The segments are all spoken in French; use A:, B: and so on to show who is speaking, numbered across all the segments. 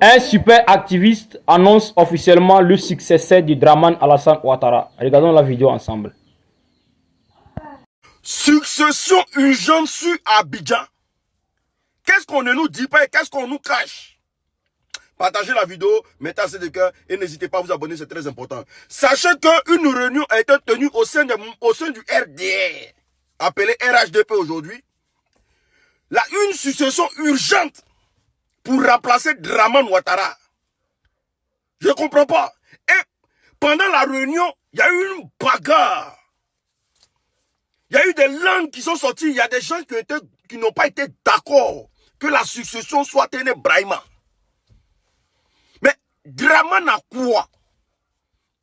A: Un super activiste annonce officiellement le successeur du Draman Alassane Ouattara. Regardons la vidéo ensemble.
B: Succession urgente sur Abidjan. Qu'est-ce qu'on ne nous dit pas et qu'est-ce qu'on nous cache? Partagez la vidéo, mettez assez de cœur et n'hésitez pas à vous abonner, c'est très important. Sachez qu'une réunion a été tenue au sein du RDR, appelé RHDP aujourd'hui. Là, une succession urgente pour remplacer Draman Ouattara. Je ne comprends pas. Et pendant la réunion, il y a eu une bagarre. Il y a eu des langues qui sont sorties. Il y a des gens qui n'ont pas été d'accord que la succession soit Téné Brahima. Mais Draman a quoi?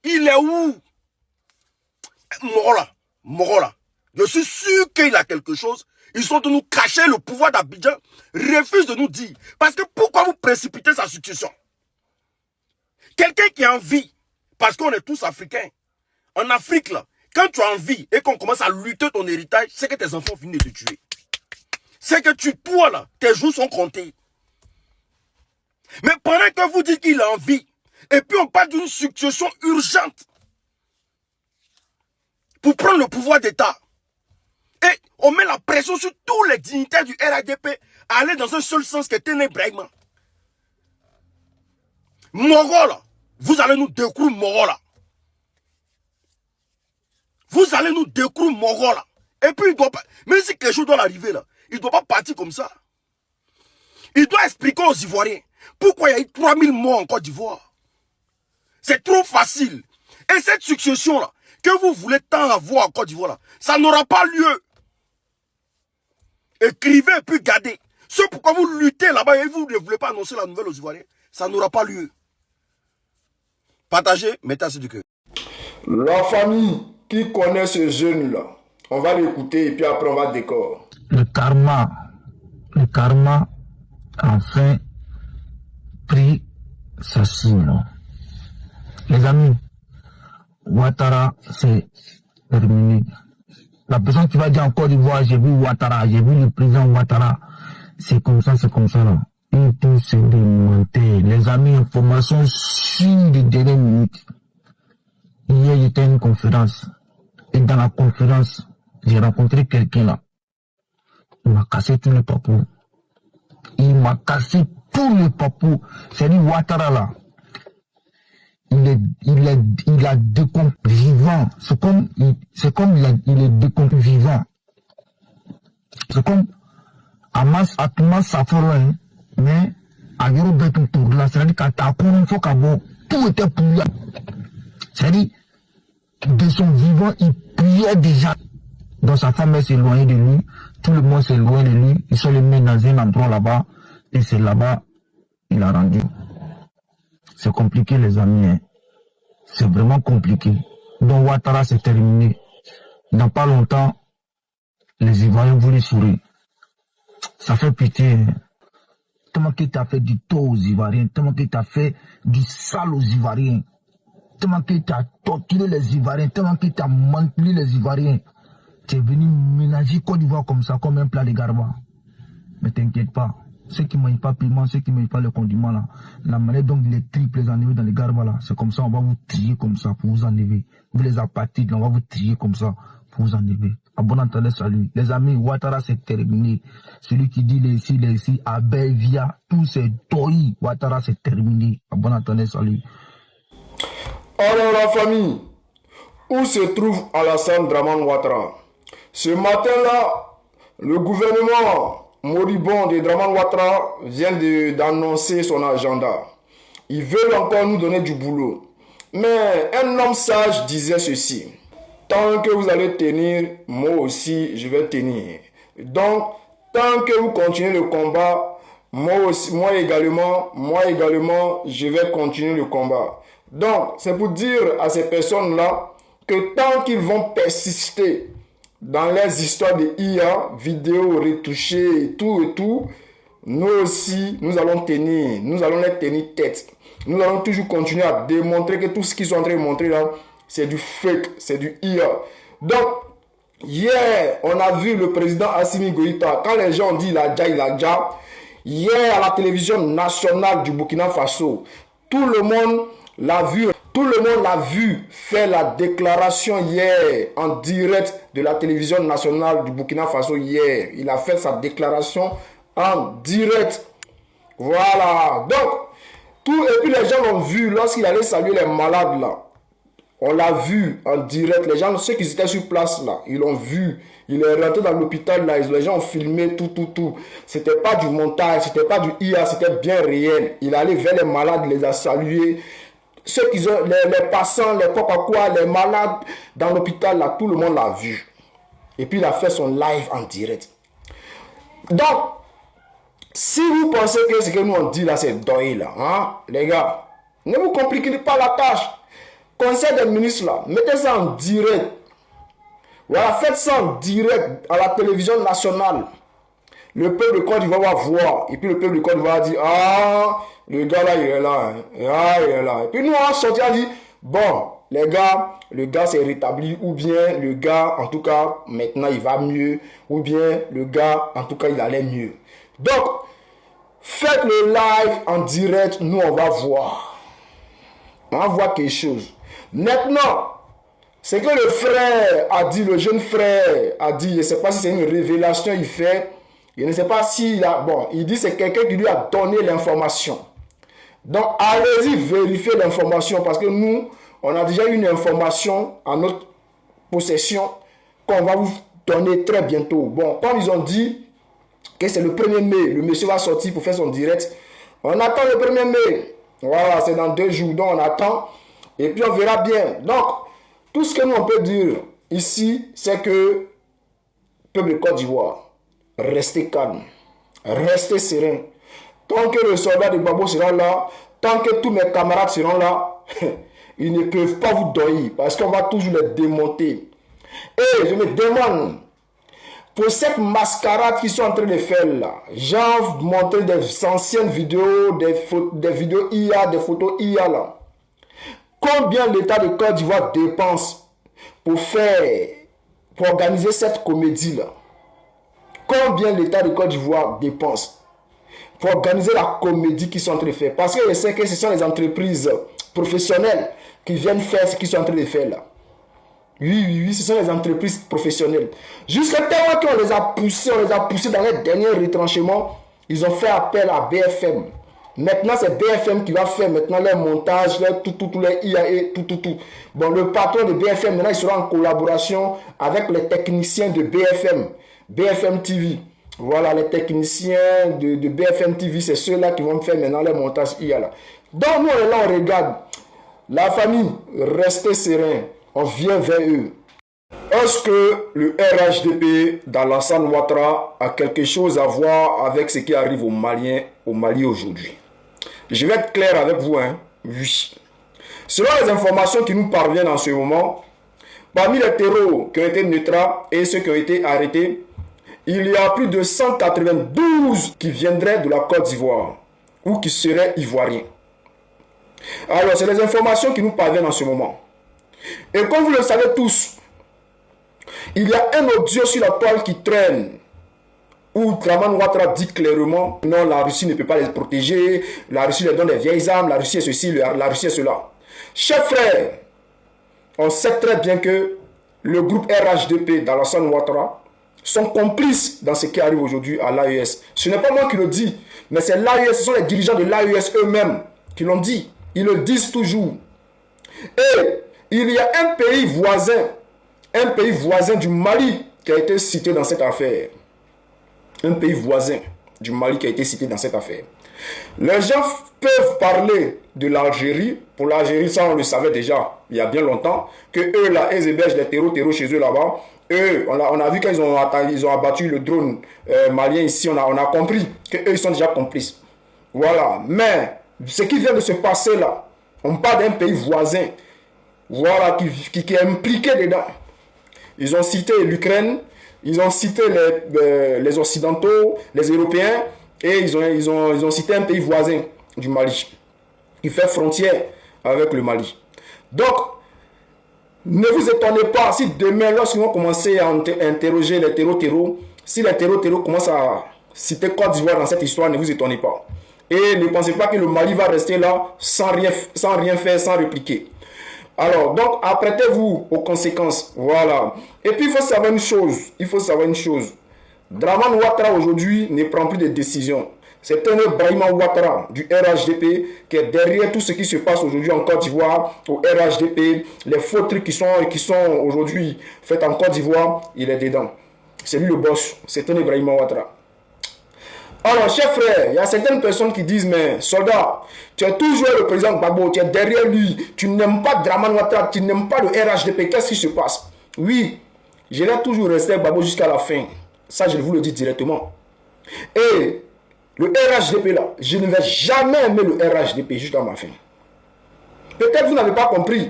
B: Il est où? Morola. Je suis sûr qu'il a quelque chose. Ils sont de nous cacher le pouvoir d'Abidjan. Refuse de nous dire. Parce que pourquoi vous précipitez sa succession? Quelqu'un qui a envie, parce qu'on est tous africains. En Afrique, là, quand tu as envie et qu'on commence à lutter ton héritage, c'est que tes enfants finissent de te tuer. C'est que toi, là, tes jours sont comptés. Mais pendant que vous dites qu'il a envie, et puis on parle d'une succession urgente pour prendre le pouvoir d'État, et on met la pression sur tous les dignitaires du RADP à aller dans un seul sens que Téné Brahima. Moro, là, vous allez nous découvrir Moro, là. Vous allez nous découvrir Moro, là. Et puis, il doit pas, même si quelque chose doit arriver, là, il ne doit pas partir comme ça. Il doit expliquer aux Ivoiriens pourquoi il y a eu 3000 morts en Côte d'Ivoire. C'est trop facile. Et cette succession-là, que vous voulez tant avoir en Côte d'Ivoire, là, ça n'aura pas lieu. Écrivez et puis gardez. C'est pourquoi vous luttez là-bas et vous ne voulez pas annoncer la nouvelle aux Ivoiriens. Ça n'aura pas lieu. Partagez, mettez assez du cœur.
C: La famille qui connaît ce jeune-là, on va l'écouter et puis après on va décor.
D: Le karma a enfin pris sa cible. Les amis, Ouattara, c'est terminé. La personne qui va dire en Côte d'Ivoire, j'ai vu Ouattara, j'ai vu le président Ouattara, c'est comme ça là. Et tout c'est démonté. Les amis, information sur les dernières minutes. Hier, j'étais à une conférence. Et dans la conférence, j'ai rencontré quelqu'un là. Il m'a cassé tous les papous. Il m'a cassé tous les papous. C'est-à-dire Ouattara là. Il a décompris vivant. C'est comme il est décompris vivant. C'est comme Atuma Safaro, mais à Yorobet autour là, c'est-à-dire qu'à Takoun, il faut qu'avant, tout était pourri. C'est-à-dire, de son vivant, il priait déjà. Donc sa femme s'est éloignée de lui, tout le monde s'est éloigné de lui, ils sont les mis dans un endroit là-bas, et c'est là-bas, il a rendu. C'est compliqué les amis, hein. C'est vraiment compliqué. Donc Ouattara c'est terminé. Dans pas longtemps, les Ivoiriens voulaient sourire. Ça fait pitié. Hein. Tellement qu'il t'a fait du tort aux Ivoiriens, tellement qu'il t'a fait du sale aux Ivoiriens, tellement qu'il t'a torturé les Ivoiriens, tellement qu'il t'a manipulé les Ivoiriens. Tu es venu ménager Côte d'Ivoire comme ça, comme un plat de garba. Mais t'inquiète pas. Ceux qui ne mangent pas piment, ceux qui ne mangent pas le condiment là, la manière dont les tripes les enlever dans les garbas là, c'est comme ça, on va vous trier comme ça pour vous enlever. Vous les apatrides, on va vous trier comme ça pour vous enlever. À bon entendeur, salut. Les amis, Ouattara c'est terminé. Celui qui dit les ici, Abel, Via, tout c'est toy. Ouattara c'est terminé. À bon entendeur, salut.
C: Alors la famille, où se trouve Alassane Draman Ouattara? Ce matin-là, le gouvernement moribond de Draman Ouattara vient d'annoncer son agenda. Ils veulent encore nous donner du boulot. Mais un homme sage disait ceci: tant que vous allez tenir, moi aussi je vais tenir. Donc, tant que vous continuez le combat, moi également, je vais continuer le combat. Donc, c'est pour dire à ces personnes-là que tant qu'ils vont persister dans les histoires de IA, vidéos retouchées et tout, nous aussi, nous allons les tenir tête. Nous allons toujours continuer à démontrer que tout ce qu'ils sont en train de montrer là, c'est du fake, c'est du IA. Donc, hier, on a vu le président Assimi Goïta, quand les gens ont dit il a déjà, hier à la télévision nationale du Burkina Faso. Tout le monde l'a vu. Tout le monde l'a vu faire la déclaration hier en direct de la télévision nationale du Burkina Faso hier. Il a fait sa déclaration en direct. Voilà. Donc, et puis les gens l'ont vu lorsqu'il allait saluer les malades là. On l'a vu en direct. Les gens, ceux qui étaient sur place là, ils l'ont vu. Il est rentré dans l'hôpital là. Les gens ont filmé tout. C'était pas du montage, c'était pas du IA, c'était bien réel. Il allait vers les malades, il les a salués. Ceux qui ont, les passants, les quoi, les malades dans l'hôpital là, tout le monde l'a vu. Et puis il a fait son live en direct. Donc, si vous pensez que ce que nous on dit là, c'est deuil là, hein, les gars, ne vous compliquez pas la tâche. Conseil des ministres là, mettez ça en direct. Voilà, faites ça en direct à la télévision nationale. Le peuple de Côte d'Ivoire va voir. Et puis le peuple de Côte d'Ivoire va dire, ah, le gars là, il est là. Hein. Ah, il est là. Et puis nous, on va sortir et dire, bon, les gars, le gars s'est rétabli. Ou bien le gars, en tout cas, maintenant il va mieux. Ou bien le gars, en tout cas, il allait mieux. Donc, faites le live en direct. Nous, on va voir. On va voir quelque chose. Maintenant, c'est que le frère a dit, le jeune frère a dit, je ne sais pas si c'est une révélation il fait, je ne sais pas s'il a, bon, il dit c'est quelqu'un qui lui a donné l'information. Donc, allez-y vérifier l'information parce que nous, on a déjà une information en notre possession qu'on va vous donner très bientôt. Bon, comme ils ont dit que c'est le 1er mai, le monsieur va sortir pour faire son direct, on attend le 1er mai. Voilà, c'est dans 2 jours, donc on attend. Et puis on verra bien. Donc, tout ce que nous on peut dire ici, c'est que, peuple de Côte d'Ivoire, restez calme, restez serein. Tant que le soldat de Gbagbo sera là, tant que tous mes camarades seront là, ils ne peuvent pas vous donner parce qu'on va toujours les démonter. Et je me demande, pour cette mascarade qu'ils sont en train de faire là, j'ai montré des anciennes vidéos, des vidéos IA, des photos IA là. Combien l'État de Côte d'Ivoire dépense pour organiser cette comédie-là? Combien l'État de Côte d'Ivoire dépense pour organiser la comédie qu'ils sont en train de faire? Parce que je sais que ce sont les entreprises professionnelles qui viennent faire ce qu'ils sont en train de faire là. Oui, ce sont les entreprises professionnelles. Jusqu'à tellement qu'on les a poussés dans les derniers retranchements, ils ont fait appel à BFM. Maintenant, c'est BFM qui va faire maintenant les montages, les IAE, tout. Bon, le patron de BFM, maintenant, il sera en collaboration avec les techniciens de BFM TV. Voilà, les techniciens de BFM TV, c'est ceux-là qui vont faire maintenant les montages IA là. Donc, nous, là, on regarde. La famille, restez serein. On vient vers eux. Est-ce que le RHDP d'Alassane Ouattara a quelque chose à voir avec ce qui arrive aux Maliens au Mali aujourd'hui? Je vais être clair avec vous, hein. Oui. Selon les informations qui nous parviennent en ce moment, parmi les terreaux qui ont été neutraux et ceux qui ont été arrêtés, il y a plus de 192 qui viendraient de la Côte d'Ivoire ou qui seraient ivoiriens. Alors, c'est les informations qui nous parviennent en ce moment. Et comme vous le savez tous, il y a un audio sur la toile qui traîne où Draman Ouattara dit clairement non, la Russie ne peut pas les protéger, la Russie leur donne des vieilles armes, la Russie est ceci, la Russie est cela. Chers frères, on sait très bien que le groupe RHDP d'Alassane Ouattara sont complices dans ce qui arrive aujourd'hui à l'AES. Ce n'est pas moi qui le dis, mais c'est l'AES, ce sont les dirigeants de l'AES eux-mêmes qui l'ont dit. Ils le disent toujours. Et il y a un pays voisin du Mali qui a été cité dans cette affaire. Un pays voisin du Mali qui a été cité dans cette affaire. Les gens peuvent parler de l'Algérie. Pour l'Algérie, ça on le savait déjà il y a bien longtemps. Que eux là, ils hébergent des terreaux chez eux là-bas. Eux, on a vu qu'ils ont abattu le drone malien ici. On a compris qu'eux ils sont déjà complices. Voilà. Mais ce qui vient de se passer là, on parle d'un pays voisin. Voilà, qui est impliqué dedans. Ils ont cité l'Ukraine, ils ont cité les Occidentaux, les Européens, et ils ont cité un pays voisin du Mali, qui fait frontière avec le Mali. Donc, ne vous étonnez pas si demain, lorsqu'ils vont commencer à interroger les terreaux, si les terreaux commencent à citer Côte d'Ivoire dans cette histoire, ne vous étonnez pas. Et ne pensez pas que le Mali va rester là sans rien faire, sans répliquer. Alors, donc, apprêtez-vous aux conséquences. Voilà. Et puis, il faut savoir une chose. Draman Ouattara, aujourd'hui, ne prend plus de décisions. C'est un Brahima Ouattara du RHDP qui est derrière tout ce qui se passe aujourd'hui en Côte d'Ivoire, au RHDP, les faux trucs qui sont aujourd'hui faits en Côte d'Ivoire, il est dedans. C'est lui le boss, c'est un Brahima Ouattara. Alors, chers frères, il y a certaines personnes qui disent, mais soldat, tu es toujours le président Gbagbo, tu es derrière lui, tu n'aimes pas Draman Ouattara, tu n'aimes pas le RHDP, qu'est-ce qui se passe? Oui, je l'ai toujours resté Gbagbo jusqu'à la fin. Ça, je vous le dis directement. Et le RHDP là, je ne vais jamais aimer le RHDP jusqu'à ma fin. Peut-être vous n'avez pas compris.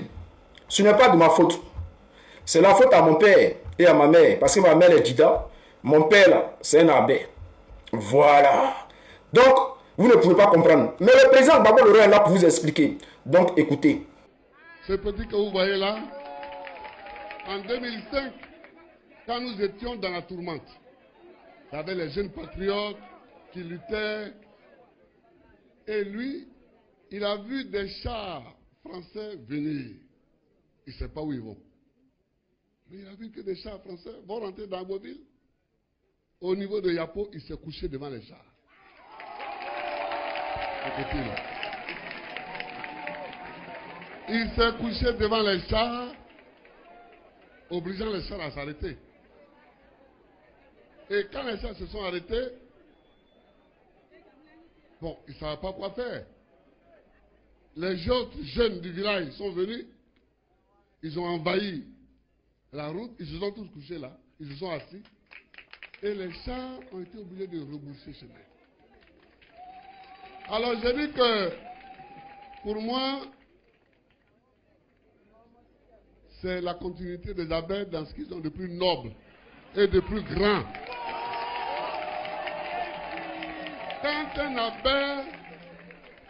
C: Ce n'est pas de ma faute. C'est la faute à mon père et à ma mère. Parce que ma mère est Dida. Mon père là, c'est un abbé. Voilà. Donc, vous ne pouvez pas comprendre. Mais le président Gbagbo Lorrain est là pour vous expliquer. Donc, écoutez.
E: Ce petit que vous voyez là, en 2005, quand nous étions dans la tourmente, il y avait les jeunes patriotes qui luttaient. Et lui, il a vu des chars français venir. Il ne sait pas où ils vont. Mais il a vu que des chars français vont rentrer dans Beauville. Au niveau de Yapo, il s'est couché devant les chars. Il s'est couché devant les chars, obligeant les chars à s'arrêter. Et quand les chars se sont arrêtés, bon, ils ne savaient pas quoi faire. Les autres jeunes du village sont venus, ils ont envahi la route, ils se sont tous couchés là, ils se sont assis. Et les chars ont été obligés de rebrousser chemin. Alors j'ai dit que, pour moi, c'est la continuité des abeilles dans ce qu'ils ont de plus noble et de plus grand. Quand un abeille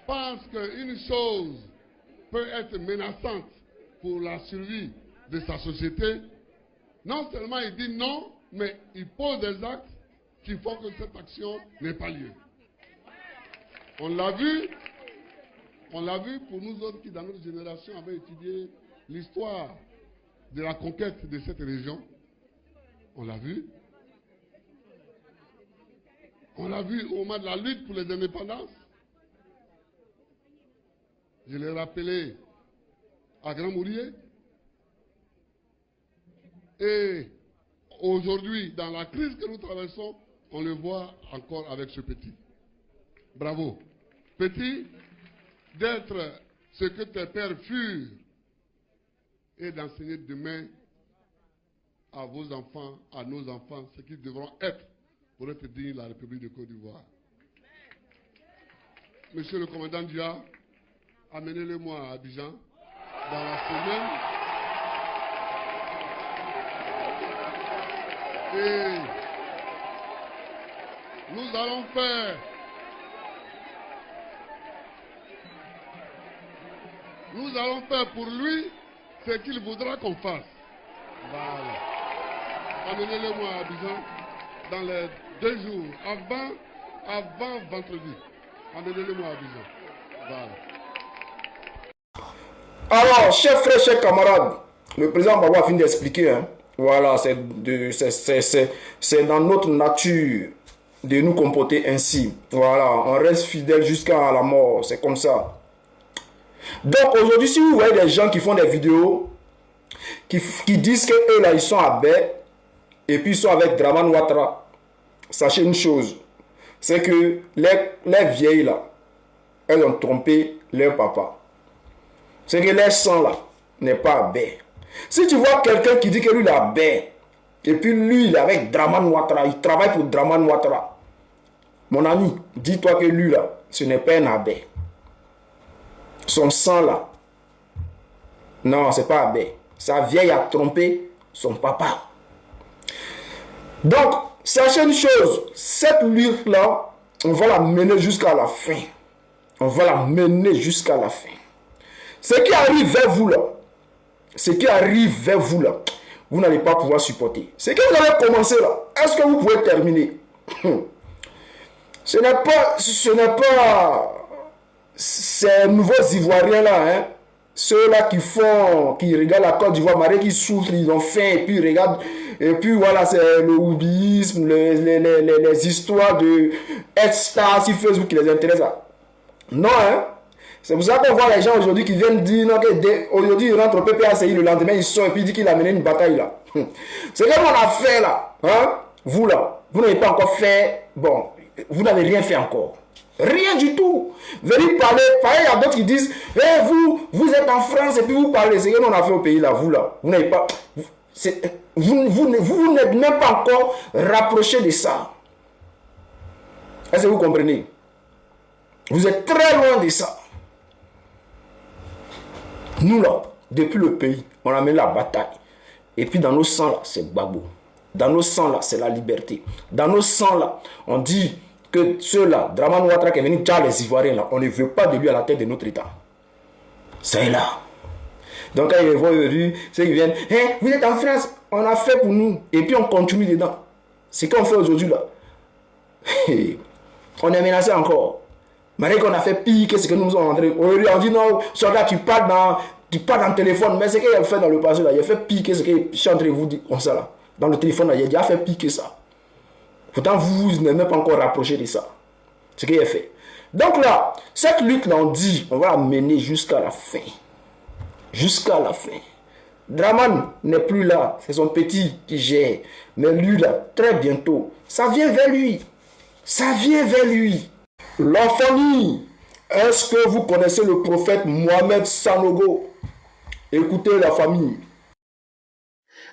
E: pense qu'une chose peut être menaçante pour la survie de sa société, non seulement il dit non, mais il pose des actes qui font que cette action n'ait pas lieu. On l'a vu pour nous autres qui, dans notre génération, avaient étudié l'histoire de la conquête de cette région. On l'a vu. On l'a vu au moment de la lutte pour les indépendances. Je l'ai rappelé à Grand Mourier. Et aujourd'hui, dans la crise que nous traversons, on le voit encore avec ce petit. Bravo. Petit, d'être ce que tes pères furent et d'enseigner demain à vos enfants, à nos enfants, ce qu'ils devront être pour être dignes de la République de Côte d'Ivoire. Monsieur le commandant Dia, amenez-le-moi à Abidjan dans la semaine. Et nous allons faire pour lui ce qu'il voudra qu'on fasse. Voilà. Amenez-le-moi à Abidjan dans les 2 jours, avant vendredi. Amenez-le-moi à Abidjan. Voilà.
C: Alors, chers frères, chers camarades, le président Gbagbo a fini d'expliquer. Hein. Voilà, c'est dans notre nature de nous comporter ainsi. Voilà, on reste fidèle jusqu'à la mort. C'est comme ça. Donc aujourd'hui, si vous voyez des gens qui font des vidéos, qui disent qu'eux là, ils sont à Baie, et puis ils sont avec Draman Ouattara, sachez une chose, c'est que les vieilles là, elles ont trompé leur papa. C'est que leur sang là n'est pas à Baie. Si tu vois quelqu'un qui dit que lui il est à Baie, et puis lui il est avec Draman Ouattara, il travaille pour Draman Ouattara, mon ami, dis-toi que lui là, ce n'est pas un abbé. Son sang là, non, c'est pas abbé. Sa vieille a trompé son papa. Donc, sachez une chose, cette lutte là, on va la mener jusqu'à la fin. On va la mener jusqu'à la fin. Ce qui arrive vers vous là, vous n'allez pas pouvoir supporter. Ce que vous avez commencé là, est-ce que vous pouvez terminer? Ce n'est pas ces nouveaux Ivoiriens-là, hein, ceux-là qui regardent la Côte d'Ivoire, Marie qui souffrent, ils ont faim, et puis ils regardent, et puis voilà, c'est le hobbyisme, les histoires de ex-stars sur Facebook qui les intéressent. Non, hein. C'est pour ça qu'on voit les gens aujourd'hui qui viennent dire qu'aujourd'hui ils rentrent au PPACI, le lendemain ils sortent et puis ils disent qu'il a mené une bataille là. C'est ce qu'on a fait là. Hein? Vous là, vous n'avez pas encore fait, bon, vous n'avez rien fait encore. Rien du tout. Venez parler, il y a d'autres qui disent, hey, vous êtes en France et puis vous parlez. C'est ce qu'on a fait au pays là, vous là. Vous n'avez pas, vous n'êtes même pas encore rapproché de ça. Est-ce que vous comprenez? Vous êtes très loin de ça. Nous là, depuis le pays, on a mené la bataille. Et puis dans nos sangs là, c'est Gbagbo. Dans nos sangs là, c'est la liberté. Dans nos sangs là, on dit que ceux-là, Draman Ouattara qui est venu déjà les Ivoiriens là, on ne veut pas de lui à la tête de notre État. C'est là. Donc quand ils vont aujourd'hui, c'est qu'ils viennent, hey, vous êtes en France, on a fait pour nous. Et puis on continue dedans. C'est ce qu'on fait aujourd'hui là. On est menacé encore. Malgré qu'on a fait pire que ce que nous sommes rentrés. Aujourd'hui, on dit non, soldat, tu parles dans le téléphone. Mais ce qu'il a fait dans le passé, là, il a fait pire que ce que je suis en train de vous dire comme ça. Là. Dans le téléphone, là, il a fait pire que ça. Pourtant, vous n'êtes même pas encore rapproché de ça. Ce qu'il a fait. Donc là, cette lutte-là, on dit, on va la mener jusqu'à la fin. Jusqu'à la fin. Draman n'est plus là. C'est son petit qui gère. Mais lui, là, très bientôt, ça vient vers lui. Ça vient vers lui. La famille, est-ce que vous connaissez le prophète Mohamed Sanogo? Écoutez la famille.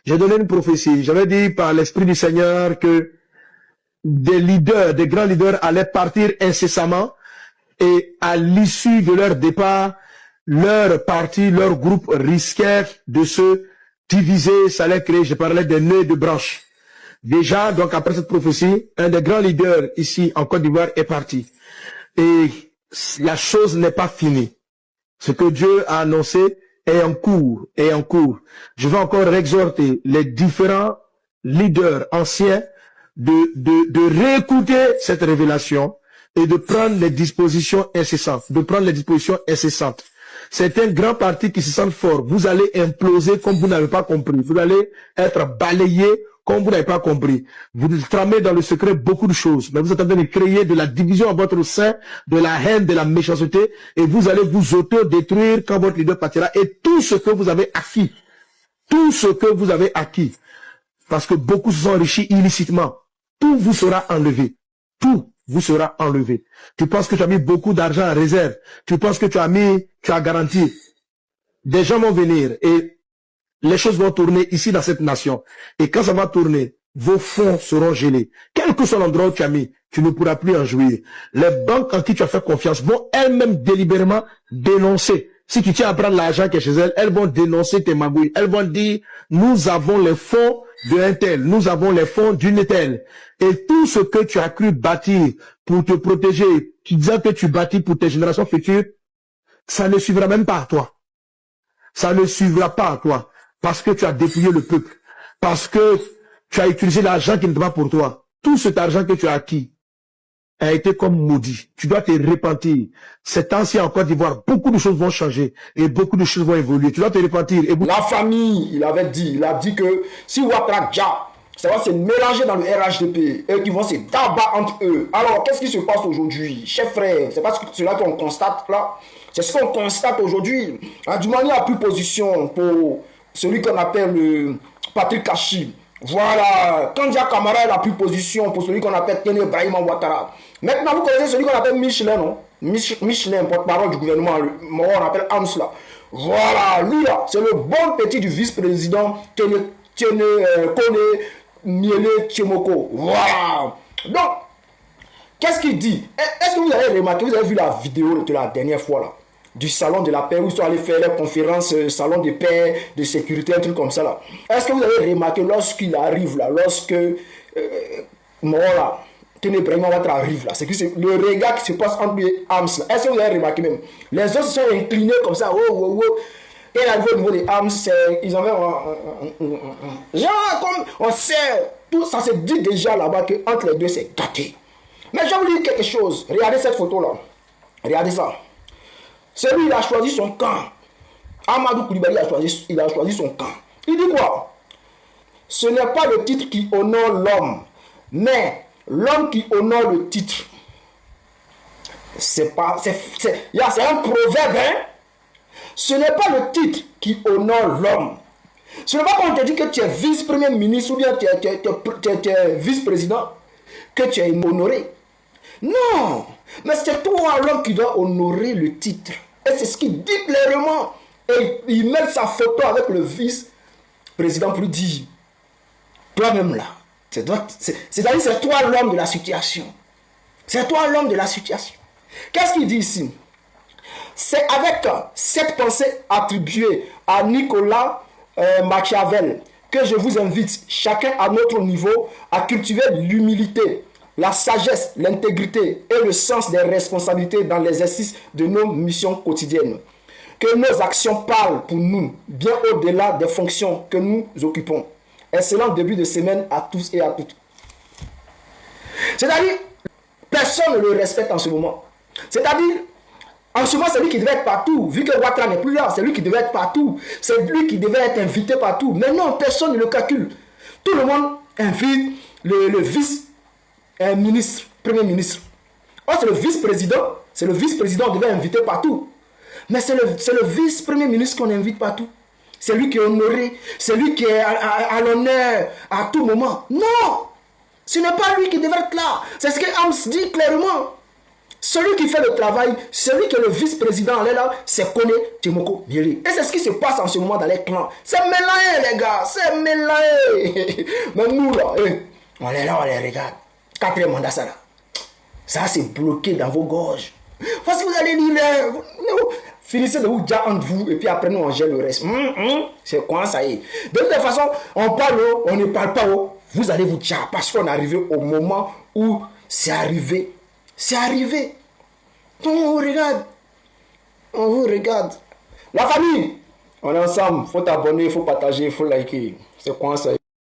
F: J'ai donné une prophétie. J'avais dit par l'Esprit du Seigneur que des leaders, des grands leaders allaient partir incessamment et à l'issue de leur départ, leur parti, leur groupe risquait de se diviser, ça allait créer, je parlais des nœuds de branches. Déjà, donc après cette prophétie, un des grands leaders ici en Côte d'Ivoire est parti. Et la chose n'est pas finie. Ce que Dieu a annoncé est en cours, Je vais encore exhorter les différents leaders anciens de réécouter cette révélation et de prendre les dispositions incessantes, C'est un grand parti qui se sent fort. Vous allez imploser comme vous n'avez pas compris. Vous allez être balayé comme vous n'avez pas compris. Vous tramez dans le secret beaucoup de choses, mais vous êtes en train de créer de la division à votre sein, de la haine, de la méchanceté, et vous allez vous auto-détruire quand votre leader partira. Et tout ce que vous avez acquis, parce que beaucoup se sont enrichis illicitement, tout vous sera enlevé. Tout vous sera enlevé. Tu penses que tu as mis beaucoup d'argent en réserve. Tu penses que tu as garanti. Des gens vont venir et les choses vont tourner ici dans cette nation. Et quand ça va tourner, vos fonds seront gelés. Quel que soit l'endroit où tu as mis, tu ne pourras plus en jouir. Les banques en qui tu as fait confiance vont elles-mêmes délibérément dénoncer. Si tu tiens à prendre l'argent qui est chez elles, elles vont dénoncer tes magouilles. Elles vont dire, nous avons les fonds d'un tel, nous avons les fonds d'une telle. Et tout ce que tu as cru bâtir pour te protéger, tu disais que tu bâtis pour tes générations futures, ça ne suivra même pas à toi. Ça ne suivra pas à toi. Parce que tu as dépouillé le peuple. Parce que tu as utilisé l'argent qui n'était pas pour toi. Tout cet argent que tu as acquis a été comme maudit. Tu dois te repentir. Ces temps-ci en Côte d'Ivoire, beaucoup de choses vont changer et beaucoup de choses vont évoluer. Tu dois te repentir. Et
C: la famille, il a dit que si Ouattara, ça va se mélanger dans le RHDP et qu'ils vont se tabac entre eux. Alors, qu'est-ce qui se passe aujourd'hui? Chers frères, c'est pas cela qu'on constate là. C'est ce qu'on constate aujourd'hui. Adjoumani a pris position pour celui qu'on appelle Patrick Kachi. Voilà. Kandia Kamara a pris position pour celui qu'on appelle Téné Brahima Ouattara. Maintenant, vous connaissez celui qu'on appelle Michelin, non? Michelin, porte-parole du gouvernement, on appelle Ams là. Voilà, lui là, c'est le bon petit du vice-président Kone Miele Tchemoko. Voilà. Donc, qu'est-ce qu'il dit? Est-ce que vous avez remarqué, vous avez vu la vidéo de la dernière fois là, du salon de la paix où ils sont allés faire les conférences, salon de paix, de sécurité, un truc comme ça là. Est-ce que vous avez remarqué lorsqu'il arrive là, lorsque voilà, Ténébrahima Ouattara arrive là, c'est que c'est le regard qui se passe entre lui et Ams là. Est-ce que vous avez remarqué même? Les autres se sont inclinés comme ça, Et là, au niveau des armes, ils avaient genre comme on sait, tout ça se dit déjà là-bas qu'entre les deux c'est gâté. Mais je vais vous dire quelque chose. Regardez cette photo-là. Regardez ça. Celui, il a choisi son camp. Amadou Koulibaly il a choisi son camp. Il dit quoi? Ce n'est pas le titre qui honore l'homme, mais l'homme qui honore le titre. C'est un proverbe, hein? Ce n'est pas le titre qui honore l'homme. Ce n'est pas quand on te dit que tu es vice-premier ministre ou bien tu es vice-président que tu es honoré. Non, mais c'est toi l'homme qui doit honorer le titre. Et c'est ce qu'il dit clairement. Et il met sa photo avec le vice-président pour lui dire, toi-même là, c'est-à-dire c'est toi l'homme de la situation. C'est toi l'homme de la situation. Qu'est-ce qu'il dit ici? C'est avec cette pensée attribuée à Nicolas Machiavel que je vous invite, chacun à notre niveau, à cultiver l'humilité, la sagesse, l'intégrité et le sens des responsabilités dans l'exercice de nos missions quotidiennes. Que nos actions parlent pour nous, bien au-delà des fonctions que nous occupons. Excellent début de semaine à tous et à toutes. C'est-à-dire, personne ne le respecte en ce moment. C'est-à-dire, en ce moment, c'est lui qui devait être partout. Vu que Ouattara n'est plus là, c'est lui qui devait être partout. C'est lui qui devait être invité partout. Mais non, personne ne le calcule. Tout le monde invite le vice-ministre, premier ministre. Oh, c'est le vice-président. C'est le vice-président qui devait inviter partout. Mais c'est le vice-premier ministre qu'on invite partout. C'est lui qui est honoré. C'est lui qui est à l'honneur à tout moment. Non! Ce n'est pas lui qui devrait être là. C'est ce que Hams dit clairement. Celui qui fait le travail, celui qui est le vice-président, là, c'est Kone Timoko Mieli. Et c'est ce qui se passe en ce moment dans les clans. C'est mélangé, les gars. C'est mélangé. Mais nous, là, on est là, on les regarde. 4e mandat, ça, là. Ça, c'est bloqué dans vos gorges. Parce que vous allez lire, finissez de vous dire entre vous, et puis après, nous, on gère le reste. C'est quoi, ça y est. De toute façon, on parle, on ne parle pas. Vous allez vous dire, parce qu'on est arrivé au moment où c'est arrivé. C'est arrivé. Donc, on vous regarde. On vous regarde. La famille, on est ensemble. Il faut t'abonner, il faut partager, il faut liker. C'est quoi ça?